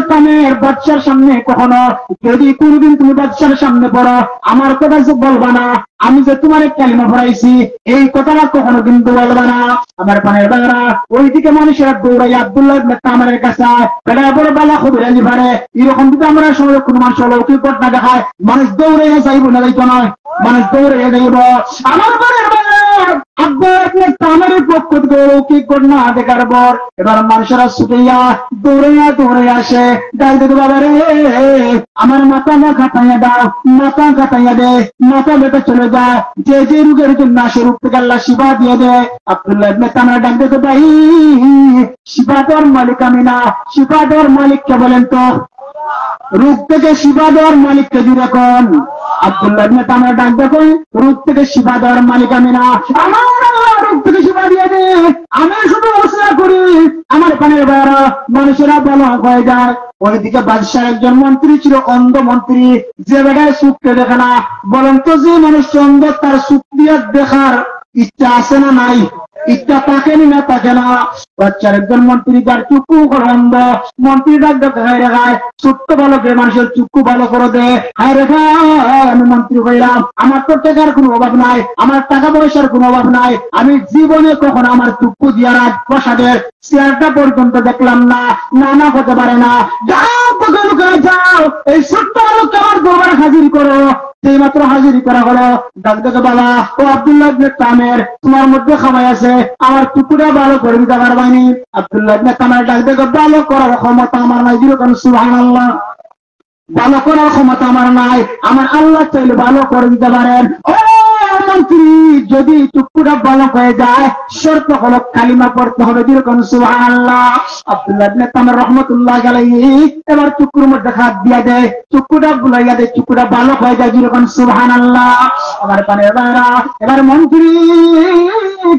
তামের বাদশার সামনে কখনো যদি কোনদিন তুমি বাদশার সামনে পড়ো, আমার কথা বলবা না, আমি যে তোমার কালিমা পড়াইছি এই কথাটা কখনো কিন্তু বলবা না। আমার পানের বাইরা ওইদিকে মানুষেরা দৌড়াই আব্দুল্লাহ ইবনে তামের কাছে, বেলা বড় বেলা খবর আলি পারে। এরকম যদি আমরা সময় কোনো মানুষ অলৌকিক ঘটনা দেখায়, মানুষ দৌড়ে যাইব না, যাইতো নয়, মানুষ দৌড়ে যাইব। আমার পানের বাইরা আব্দুল্লাহ তামের পক্ষ থেকে অলৌকিক ঘটনা দেখার পর এবার মানুষেরা ছুটিয়া দৌড়ে আসে, ডাক দিতে বাবা রে আমার মাথা না কাটাইয়া দাও, মাথা কাটাইয়া দে, মাথা বেঁধে চলে যায়, যে যে রোগের জন্য আসে রোগ থেকে আল্লাহ শিফা দিয়ে দেয়। আব্দুল্লাহ ইবনে তামের ডাক দিতে ভাই শিফা দেওয়ার মালিক আমি না, শিফা দেওয়ার মালিককে বলেন তো, রোগ থেকে শিফা দেওয়ার মালিককে দিবে কোন? আব্দুল্লাহ ইবনে তামের ডাক দেখুন, রোগ থেকে শিফা দেওয়ার মালিক আমি না, আমার আল্লাহ রোগ থেকে শিফা দিয়ে দে, আমি শুধু ওসিলা করি আমার পানের বাইরা মানুষেরা ভালো হয়ে যায়। ওইদিকে বাদশাহ একজন মন্ত্রী ছিল, অন্ধ মন্ত্রী, যে বেটায় চুপকে দেখে না। বলেন তো যে মানুষ অন্ধ তার চুপ দিয়ে দেখার ইচ্ছা আছে না নাই? ইচ্ছা থাকেনি না থাকে না? বাচ্চার একজন মন্ত্রী তার চুক্কু অন্ধ, মন্ত্রী ডাক দেখে হায় রেখায় ছোট্ট ভালো করে মানুষের চুক্কু ভালো করে দে, হায় রেখায় আমি মন্ত্রী হইলাম, আমার তো টাকার কোনো অভাব নাই, আমার টাকা পয়সার কোনো অভাব নাই, আমি জীবনে কখনো আমার চুক্কু দিয়া রাজপ্রাসাদের চেয়ারটা পর্যন্ত দেখলাম না, না হতে পারে না। যাও এই ছোট্ট আলোকে আমার দরবারে হাজির করো। সেই মাত্র হাজির করা হলো, ডাক দেখে বাবা ও আব্দুল্লাহ ইবনে তামের তোমার মধ্যে খামাই আছে, আমার টুকুরা ভালো করে দিতে পারবানি? আব্দুল্লাহ ইবনে তামের ডাক দেখে ভালো করার ক্ষমতা আমার নাই, যেরকম সুবহানাল্লাহ, ভালো করার ক্ষমতা আমার নাই, আমার আল্লাহ চাইলে ভালো করে দিতে পারেন। ও মন্ত্রী যদি চুক্কুটা ভালো হয়ে যায় শর্ত হলো কালিমা পড়তে হবে, যেরকম সুবহানাল্লাহ। আব্দুল্লাহ ইবনে তামের রহমাতুল্লাহ আলাইহি এবার চুক্কুর মধ্যে হাত দিয়া দেয়, চুক্কুটা বুলাইয়া দেয়, চুক্কুটা ভালো হয়ে যায়, যেরকম সুবহানাল্লাহ। আমার পানের বাইরা এবার মন্ত্রী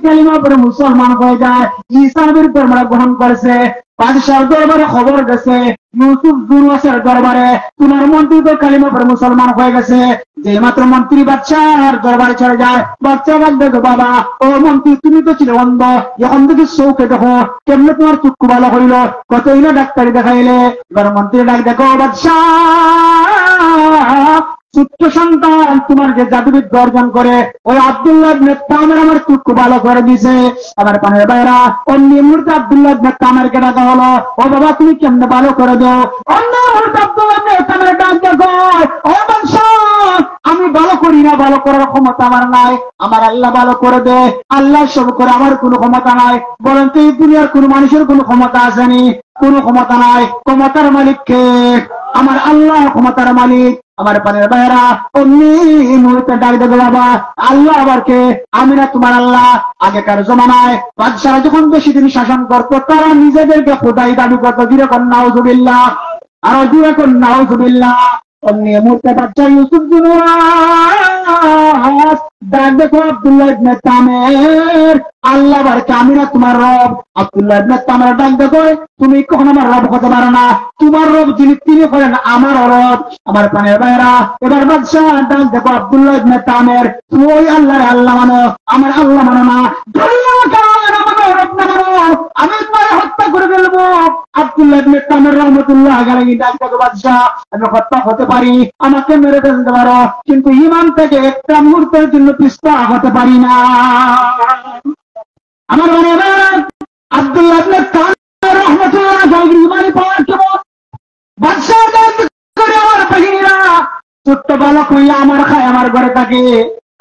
কালিমা পড়ে মুসলমান হয়ে যায়, ঈসা নবীর ধর্ম গ্রহণ করেছে। বাদশার দরবারে খবর গেছে, ইউসুফ জুলওয়াসের দরবারে তোমার মন্ত্রী তো কালিমা পড়ে মুসলমান হয়ে গেছে। যে মাত্র মন্ত্রী বাদশার দরবারে চলে যায়, বাচ্চা বাদ দেখো বাবা ও মন্ত্রী তুমি তো ছিল অন্ধ, এখন থেকে চৌকে দেখো কেমনে তোমার চক্ষু ভালো হইল, কতই না ডাক্তারি দেখাইলে। এবার মন্ত্রী ডাক দেখো বাদশাহ ছোট্ট সন্তান তোমার যে জাদুবিদ্যা অর্জন করে ওই আব্দুল্লাহ ইবনে তামের আমার চক্ষু ভালো করে দিয়েছে। আমার পানের বাইরা অন্য মুহূর্তে আব্দুল্লাহ ইবনে তামেরকে ডাকা হলো, ও বাবা তুমি কেমনে ভালো করে দাও? অন্য মুহূর্তে আব্দুল্লাহ ইবনে তামের ডাক দেখো, ও বাদশাহ আমি ভালো করি না, ভালো করার ক্ষমতা আমার নাই, আমার আল্লাহ ভালো করে দে, আল্লাহ সব করে আমার কোনো ক্ষমতা নাই। বলেন তো এই দুনিয়ার কোন মানুষের কোনো ক্ষমতা আসেনি? কোনো ক্ষমতা নাই, ক্ষমতার মালিক কে? আমার আল্লাহ ক্ষমতার মালিক। আমার পানের বাইরা অমনি মুহূর্তে ডাক দেবে বাবা আল্লাহ আবার কে? আমি না তোমার আল্লাহ। আগেকার জমানায় বাদশারা যখন বেশি দিন শাসন করতো তারা নিজেদেরকে খোদাই দাবি করতো, যেরকম নাউজুবিল্লাহ, আরো যেরকম নাউজুবিল্লাহ। অমনি মুহূর্তে বাচ্চা ইউসুফ জুলওয়াস ডাক দেখো আব্দুল্লাহ ইবনে তামের আল্লাহ বারকে আমি না তোমার রব। আব্দুল্লাহ ইবনে তামের ডাক দেখো তুমি কখন আমার রব হতে পারো না, তোমার রব যিনি তিনি করেন আমার রব। আমার প্রাণের ভাইরা এবার বাদশাহ ডাক দেখো আব্দুল্লাহ ইবনে তামের তুমি ওই আল্লাহর আল্লাহ মানো, আমার আল্লাহ মানো না, আমি তোমার হত্যা করে ফেলবো। আব্দুল্লাহ ইবনে তামের রহমাতুল্লাহ আলাইহি ডাক দেখো বাদশাহ আমি হত্যা হতে পারি, আমাকে মেরে ফেলতে পারো, কিন্তু ঈমান থেকে একটা মুহূর্তের জন্য পিছপা হতে পারি না। আমার মনে আব্দুল্লাহ ইবনে তামের রহমাতুল্লাহ আলাইহি ঈমান পাওয়ার কেমন? বাদশাহ ডাক করে আমার বাহিনীরা ছোট্ট বালক হইয়া আমার খায়, আমার ঘরে থাকে,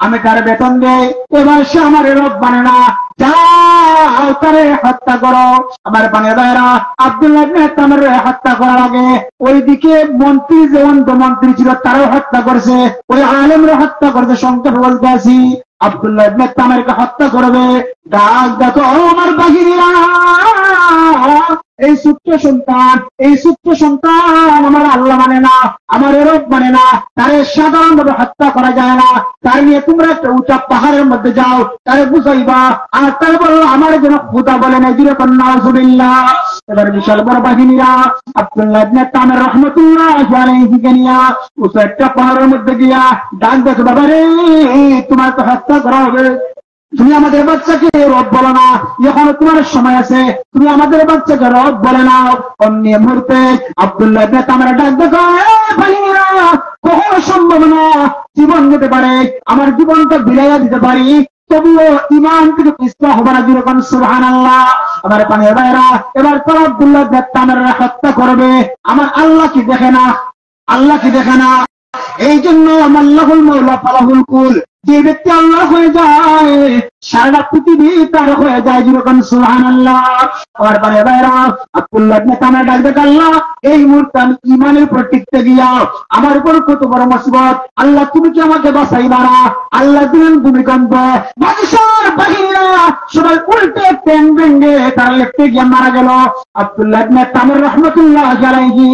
আমি তার বেতন দেই, এবার সে আমার রব মানে না, যাও তারে হত্যা করো। আমার পানের ভাইরা আব্দুল্লাহ ইবনে তামের হত্যা করার আগে ওইদিকে মন্ত্রী যে অন্ধ মন্ত্রী ছিল তারও হত্যা করছে, ওই আলেমরা হত্যা করছে। সংক্ষেপে বলতে আছি আব্দুল্লাহ ইবনে তামেরকে হত্যা করবে। ডাক দেখো আমার বাহিনীরা এই ছোট্ট সন্তান, এই ছোট্ট সন্তান আমার আল্লাহ মানে না, আমার রব মানে না, তারে সাধারণ ভাবে হত্যা করা যায় না, তার নিয়ে তোমরা একটা উঁচা পাহাড়ের মধ্যে যাও, তারে বুঝাইবা, আর তার বলো আমার যেন খোদা বলে না, যেরকম নাউজুবিল্লাহ। এবার বিশাল বড় বাহিনীরা আব্দুল্লাহ ইবনে তামের রহমাতুল্লাহ আলাইহি নিয়া উঁচু একটা পাহাড়ের মধ্যে গিয়া ডাক দেখো বাবা রে তোমার তো হত্যা করা হবে, তুমি আমাদের বাচ্চাকে রব বলো না, এখন তোমার সময় আছে, তুমি আমাদের বাচ্চাকে রব বলে না। অন্য মুহূর্তে আব্দুল্লাহ ইবনে তামের ডাক দেখো ভাইরা কখনো সম্ভব না, জীবন দিতে পারে, আমার জীবনটা বিলাইয়া দিতে পারি, তবুও ঈমান থেকে পিছপা হবে না, যেরকম সুবহানাল্লাহ। আমার পানের ভাইরা এবার তারা আব্দুল্লাহ ইবনে তামের হত্যা করবে। আমার আল্লাহ কি দেখে না? আল্লাহ কি দেখে না? এই জন্য আল্লাহুল মাওলা ফালাহুল কুল, যে ব্যক্তি আল্লাহ হয়ে যায় সারা পৃথিবী তার হয়ে যায়, যেরকম সুবহানাল্লাহ। আর পরে ভাইরা আব্দুল্লাহ ইবনে তামির ডাক দেয়, আল্লাহ এই মুহূর্তে আমি ঈমানের উপর টিকতে গিয়া আমার উপর কত বড় মুসিবত, আল্লাহ তুমি কি আমাকে বাঁচাইবা না? আল্লাহ দিলেন ভূমিকম্প, বাদশার বাহিনীরা সবাই উল্টে ট্যাং ভেঙে তারা লেপটে গিয়ে মারা গেল। আব্দুল্লাহ ইবনে তামির রাহমাতুল্লাহ আলাইহি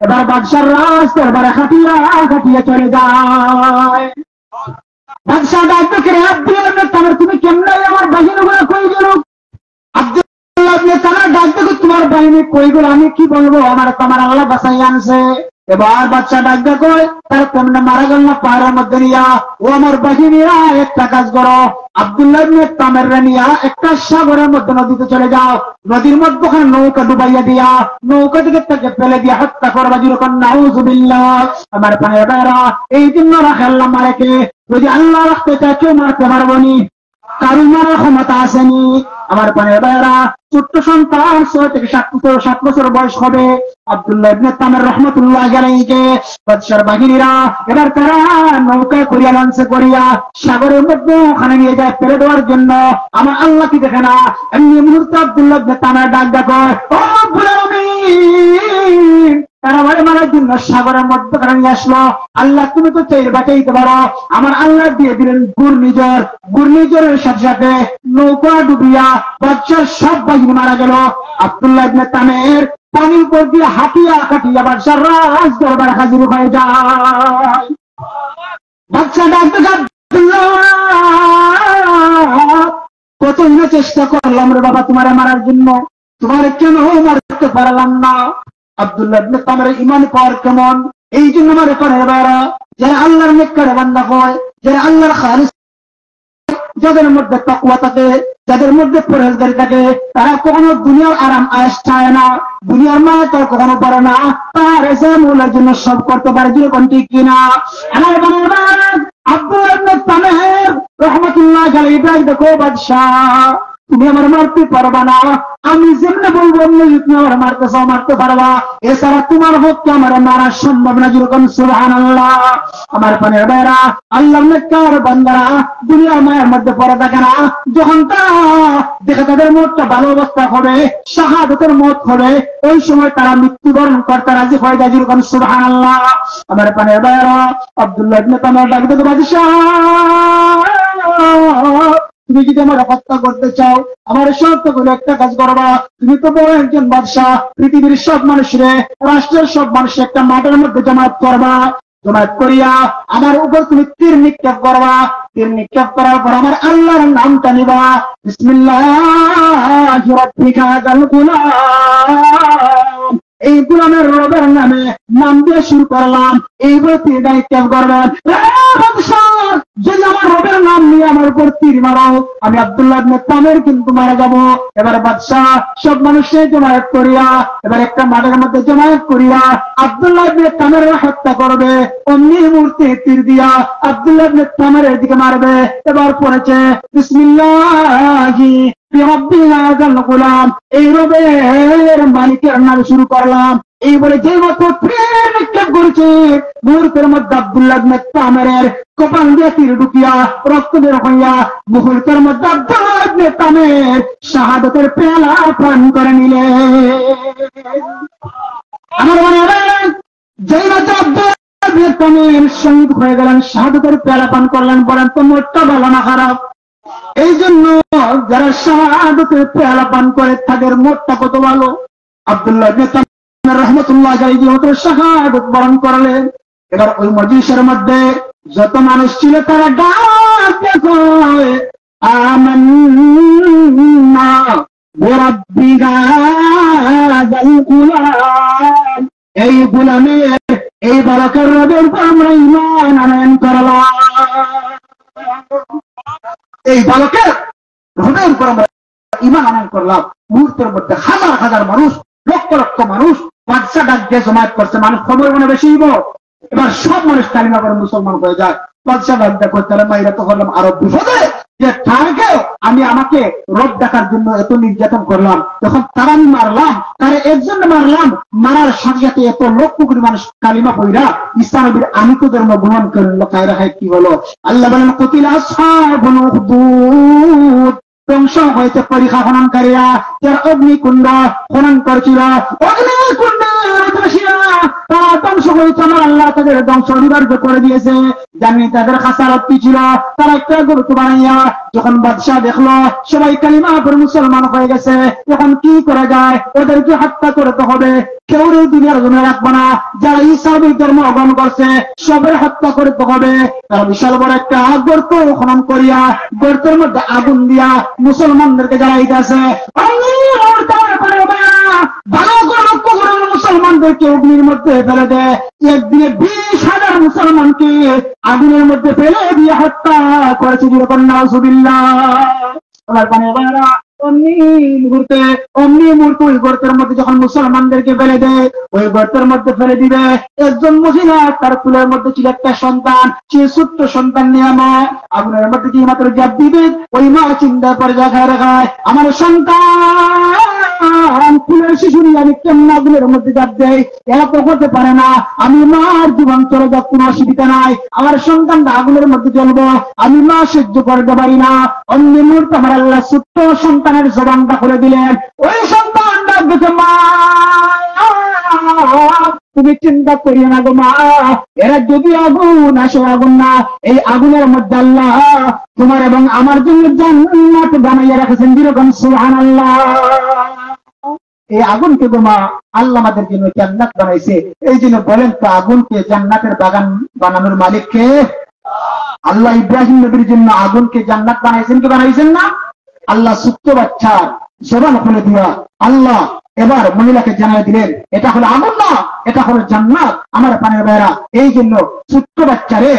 এবার বাদশার রাজ দরবারে খাটিয়া খাটিয়া চলে যায়। বাদশাহ ডাকতে করে আব্দুল্লাহ ইবনে তামির তুমি কেমনে আমার বাহিনীগুলো কই গেল? আব্দুল্লাহ ইবনে তামির ডাকতে করে তোমার বাহিনী কই গেল আমি কি বলবো, আমার তোমার আল্লাহ বাঁচাই আনছে। এবার বাচ্চা ডাকতে কয় তার কেমনে মারা গেল না পাহাড়ের মধ্যে নিয়া, ও আমার বাহিনীরা একটা কাজ করো, আব্দুল্লাহ ইবনে তামির নিয়া একটা সাগরের মধ্যে নদীতে চলে যাও, নদীর মধ্যে ওখানে নৌকা ডুবাইয়া দিয়া নৌকা থেকে তাকে ফেলে দিয়া হত্যা করবা, যেরকম নাউযুবিল্লাহ। আমার ভাইয়েরা এই জন্য রাখে আল্লাহ মারেকে, যদি আল্লাহ রাখতে চায় কেউ মারতে পারবো নি, কারো মারার ক্ষমতা আসেনি। আমার ভাইয়েরা ছোট্ট সন্তান 6 থেকে 7 বছর বয়স হবে আব্দুল্লাহ ইবনে তামির রাহমাতুল্লাহ আলাইহি বাদশার বাহিনীরা এবার তারা নৌকা করিয়া লঞ্চে করিয়া সাগরের মধ্যে ওখানে নিয়ে যায় ফেলে দেওয়ার জন্য। আমার আল্লাহ কি দেখে না? এমনি মুহূর্তে আব্দুল্লাহ ইবনে তামির ডাক ডাকয়, ও রব্বুল আলামিন, তারা বাড়ি মারার জন্য সাগরের মধ্যে নিয়ে আসলো। আল্লাহ তুমি তো চাইলে বাঁচাইতে পারো। আমার আল্লাহ দিয়ে দিলেন ঘূর্ণিঝড়, ঘূর্ণিঝড়ের সাথে সাথে নৌকা ডুবিয়া বাদশার সব বাহিনী মারা গেল। আব্দুল্লাহ ইবনে তামির পানির উপর দিয়ে হাঁটিয়া কাটিয়া বাদশার রাজ দরবারে হাজির হয়ে যায়। বাদশা ডাকতে কতই না চেষ্টা করলাম রে বাবা তোমারে মারার জন্য, তোমারে কেন মারতে পারলাম না? আব্দুল্লাহ ইবনে তামির ঈমান পাওয়ার কেমন, এই জন্য আমার পারে বারা যারা আল্লাহর নেককার বান্দা হয়, যারা আল্লাহর খালিস, যাদের মধ্যে তাকওয়া থাকে, যাদের মধ্যে পরহেজগারি থাকে, তারা কখনো দুনিয়ার আরাম আয়েশ চায় না, দুনিয়ার মায়া তার কখনো পারে না, তার এসে মৌলার জন্য সব করতে পারে, যেরকম ঠিক কিনা? আমার বাবা আব্দুল্লাহ ইবনে তামির রাহমাতুল্লাহ আলাইহি ডাক দেখো, বাদশাহ তুমি আমার মারতে পারবা না, আমি যেমনি বলবো তুমি আমার মারতে চাও মারতে পারবা, এছাড়া তোমার পক্ষে আমার মারা সম্ভব না, যেরকম সুবহানাল্লাহ। আমার পানের ভাইরা আল্লাহর নেককার বান্দারা দুনিয়ার মায়ের মধ্যে পড়ে থাকে না, যখন তারা দেখে তাদের মতটা ভালো অবস্থা হবে, শাহাদাতের মত হবে, ওই সময় তারা মৃত্যুবরণ করতে রাজি হয়ে যায়, যেরকম সুবহানাল্লাহ। আমার পানের ভাইরা আব্দুল্লাহ ইবনে তামির ডাক দেখো, বাদশাহ তুমি যদি আমার হত্যা করতে চাও আমার শর্ত করে একটা কাজ করবা, তুমি তো বড় একজন বাদশাহ, পৃথিবীর সব মানুষরে রাষ্ট্রের সব মানুষ একটা মাঠের মধ্যে জমায়েত করবা, জমায়েত করিয়া আমার উপর তুমি তীর নিক্ষেপ করবা, তীর নিক্ষেপ করার পর আমার আল্লাহর নামটা নিবা, বিসমিল্লাহি রাব্বিকা হাযাল গুলাম, এই গুলামের রবের নামে নাম দিয়ে শুরু করলাম, এইভাবে তীর নিক্ষেপ করবেন। যদি আমার রবের নাম নিয়ে আমার উপর তীর মারাও আমি আব্দুল্লাহ ইবনে তামির কিন্তু মারা যাবো। এবার বাদশাহ সব মানুষকে জমায়েত করিয়া এবার একটা মাঠের মধ্যে জমায়েত করিয়া আব্দুল্লাহ ইবনে তামির হত্যা করবে, অমনি মুহূর্তে তীর দিয়া আব্দুল্লাহ ইবনে তামিরের দিকে মারবে। এবার পড়েছে বিসমিল্লাহি বিরাব্বি হাযাল গুলাম, এই রবের মালিকের নামে শুরু করলাম, এই বলে যে মতো তীর নিক্ষেপ করেছে মুহূর্তের মধ্যে আব্দুল্লাহ ইবনে তামিরের কপাল দিয়ে তীর ঢুকিয়া রক্ত বের হইয়া মুহূর্তের মধ্যে আব্দুল্লাহ ইবনে তামির শাহাদাতের পেয়ালা পান করে নিলেন। আমার মনে হয় যেই মাত্র আব্দুল্লাহ ইবনে তামির শহীদ হয়ে গেলেন, শাহাদাতের পেয়ালা পান করলেন, বলেন তো মোটটা ভালো না খারাপ? এই জন্য যারা শাহাদাতের পেয়ালা পান করে তাদের মোটটা কত ভালো। আব্দুল্লাহ ইবনে তামির রাহমাতুল্লাহ আলাইহি শাহাদাত বরণ করলেন। এবার ওই মজলিসের মধ্যে যত মানুষ ছিল তারা ডাক দেখো, আমান্না বিরাব্বি হাযাল গুলাম, এই গুলামের এই বালকের রবের উপর আমরা ঈমান আনয়ন করলাম, এই বালকের রবের উপর আমরা ঈমান আনয়ন করলাম। মুহূর্তের মধ্যে হাজার হাজার মানুষ, লক্ষ লক্ষ মানুষ বাদশা ডাক দিয়ে জমায়েত করছে, মানুষ খবর মনে বেশি হইব। এবার সব মানুষ কালিমা করে মুসলমান হয়ে যায়। বাদশা ডাক দেখো, তাহলে মাইরা তো করলাম আরব বিপদে, যে থাকে আমি আমাকে রব ডাকার জন্য এত নির্যাতন করলাম, যখন তারা আমি মারলাম, তারা একজন মারলাম, মারার সাথে সাথে এত লক্ষ কোটি মানুষ কালিমা পইরা ইসলামের আনিত ধর্ম গ্রহণ করলো। কায়রা হয় কি হলো? আল্লাহ বলেন কুতিলা আসহাবুল উখদুদ, ধ্বংস হয়েছে পরীক্ষা খননকারীরা, যারা অগ্নিকুণ্ড খনন করছিল, অগ্নিকুণ্ড তারা ধ্বংস হয়েছে। আমার আল্লাহ তাদের ধ্বংস অনিবার্য করে দিয়েছে। জানি তাদের খাসারত কি ছিল, তারা একটা গুরুত্ব বানাইয়া যখন বাদশাহ দেখলো সবাই কালিমা পড়ে মুসলমান হয়ে গেছে, এখন কি করা যায়? ওদেরকে হত্যা করতে হবে, কেউ দুনিয়ার জন্য রাখবো না, যারা ইসলামিক ধর্ম গ্রহণ করছে সবাই হত্যা করতে হবে। তারা বিশাল বড় একটা গর্ত খনন করিয়া গর্তের মধ্যে আগুন দিয়া মুসলমানদেরকে জ্বালাইতেছে। ভালো করে লক্ষ্য করে মুসলমানদেরকে অগ্নির মধ্যে ফেলে দেয়। একদিনে 20,000 মুসলমানকে আগুনের মধ্যে ফেলে দিয়ে হত্যা করেছে। নাউজুবিল্লাহ। অমনি মুহূর্তে ওই গর্তের মধ্যে যখন মুসলমানদেরকে ফেলে দেয়, ওই গর্তের মধ্যে ফেলে দিবে একজন মহিলা, তার কুলের মধ্যে ছিল একটা সন্তান, সে ছোট্ট সন্তান নিয়ে মা আগুনের মধ্যে যে মাত্র জাপ দিবে, ওই মা চিন্তা করে দেখায় আমার সন্তান কুলের শিশু নিয়ে আমি কেমন আগুনের মধ্যে জাপ দেয়, এরা তো হতে পারে না, আমি মার জীবন চলে যাক, কোনো অসুবিধা নাই, আমার সন্তানটা আগুনের মধ্যে জ্বলবো, আমি মা সহ্য করতে পারি না। অন্য মুহূর্তে আমার আল্লাহ ছোট্ট সন্তানের জবানটা করে দিলেন। ওই সন্তানটা দেখে মা তুমি চিন্তা করিও না গো মা, এরা যদি আগুন আসে আগুন না, এই আগুনের মধ্যে আল্লাহ তোমার এবং আমার জন্য জান্নাত বানাইয়া রেখেছেন। যেরকম সুবহানাল্লাহ। এই আগুনকে গো মা আল্লাহ আমাদের জন্য জান্নাত বানাইছে। এই জন্য বলেন তো আগুনকে জান্নাতের বাগান বানানোর মালিককে? আল্লাহ ইব্রাহিম নবীর জন্য আগুনকে জান্নাত বানাইছেন কি বানাইছেন না? আল্লাহ ছোট্ট বাচ্চার জবান খুলে দিয়া আল্লাহ এবার মহিলাকে জানাই দিলেন এটা হলো আগুন না, এটা হলো জান্নাত। আমার পানের ভাইরা, এই জন্য ছোট্ট বাচ্চারে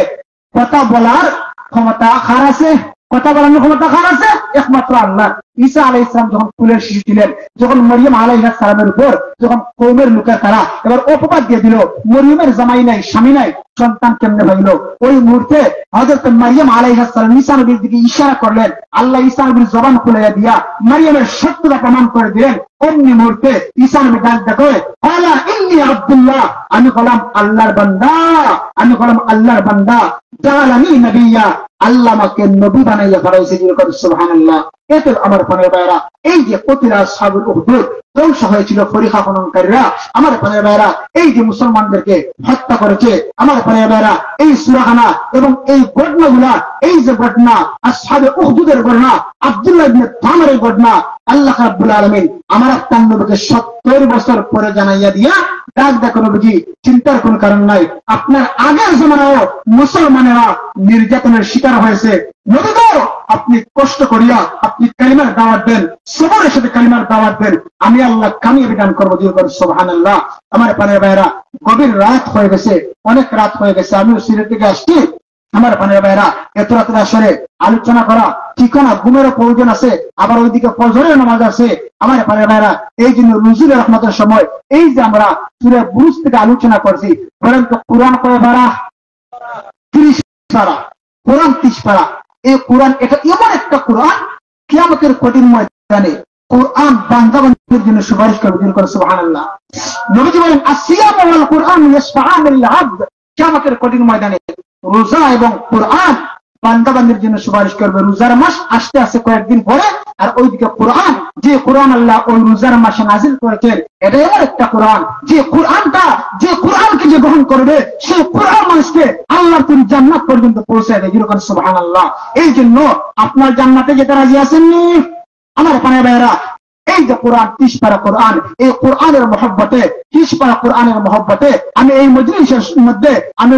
কথা বলার ক্ষমতা কার আছে? কথা বলানোর ক্ষমতা কার আছে? একমাত্র আল্লাহ। ঈসা আলাইহিস সালাম যখন কুলের শিশু ছিলেন, যখন মরিয়ম আলাইহিস সালামের উপর যখন কওমের লোকের তারা এবার অপবাদ দিয়ে দিল, মরিয়মের জামাই নাই, স্বামী নাই, সন্তান কেমনে হইল, ওই মুহূর্তে হযরত মারিয়াম আলাইহিস সালাম ঈসা নবীর দিকে ইশারা করলেন। আল্লাহ ঈসা নবীর জবান খুলে দিয়া মারিয়ামের সত্যতা প্রমাণ করে দিলেন। অমনি মুহূর্তে ঈসা নবী ডাক দেখে আলা ইন্নী আব্দুল্লাহ, আমি হলাম আল্লাহর বান্দা, আমি হলাম আল্লাহর বান্দা, জালানি নবিয়্যা, আল্লাহ আমাকে নবী বানাইয়া ফেলাইছে। সুবহানাল্লাহ। এতে আমার পানের ভাইরা, এই যে কতিলা আসহাবুল উখদুদ ধ্বংস হয়েছিল পরীক্ষা খননকারীরা, আমার পানের ভাইরা এই যে মুসলমানদেরকে হত্যা করেছে, আমার পানের ভাইরা এই সূরাখানা এবং এই ঘটনাগুলা, এই যে ঘটনা আসহাবে উখদুদের ঘটনা, আব্দুল্লাহ ইবনে তামারের ঘটনা, আল্লাহ রাব্বুল আলামিন আমার আপনার নবীকে 70 বছর পরে জানাইয়া দিয়া ডাক দেখো নবীজি, চিন্তার কোন কারণ নাই, আপনার আগের জমানায় মুসলমানেরা নির্যাতনের শিকার হয়েছে, নবী গো আপনি কষ্ট করিয়া আপনি কালিমার দাওয়াত দেন, সবরের সাথে কালিমার দাওয়াত দেন, আমি আল্লাহ কামিয়াবি দান করবো। সুবহানাল্লাহ। আমার পানের ভাইরা, গভীর রাত হয়ে গেছে, অনেক রাত হয়ে গেছে, আমিও সিলেট থেকে আসছি। আমার পানের ভাইরা, এত রাতের আসরে আলোচনা করা ঠিক না, ঘুমেরও প্রয়োজন আছে, আবার ওইদিকে ফজরের নামাজ আছে। আমার পানের ভাইরা, এই জন্য নজরুল রহমতের সময় এই যে আমরা সূরা বুরুজ থেকে আলোচনা করছি, বলেন তো কোরআন কয় পারা? 30 পারা। কোরআন 30 পারা। এই কোরআন এটা এমন একটা কোরআন, কিয়ামতের কঠিন ময়দানে কোরআন বান্দাবান্দিদের জন্য সুপারিশ করবে। সুবহানাল্লাহ। নবীজি বলেন আসিয়াম ওয়াল কোরআন ইয়াশফাআন লিল আবদ, কিয়ামতের কঠিন ময়দানে রোজা এবং কোরআন বান্দাবান্দির জন্য সুপারিশ করবে। রোজার মাস আসতে আসতে কয়েকদিন পরে, আর ওইদিকে কোরআন, যে কোরআন আল্লাহ ওই রোজার মাসে নাজিল করেছেন, এটা এমন একটা কোরআন, যে কোরআনটা, যে কোরআনকে যে গ্রহণ করবে সেই কোরআন মানুষকে আল্লাহর তিনি জান্নাত পর্যন্ত পৌঁছায় দেয়। যেরকম সুবহানাল্লাহ। এই জন্য আপনার জান্নাতে যেতে রাজি আছেননি আমার পানের ভাইয়েরা? এই যে কোরআন 30 পারা কোরআন, এই কোরআনের মহব্বতে, 30 পারা কোরআনের মহব্বতে আমি এই মজলিসের মধ্যে আমি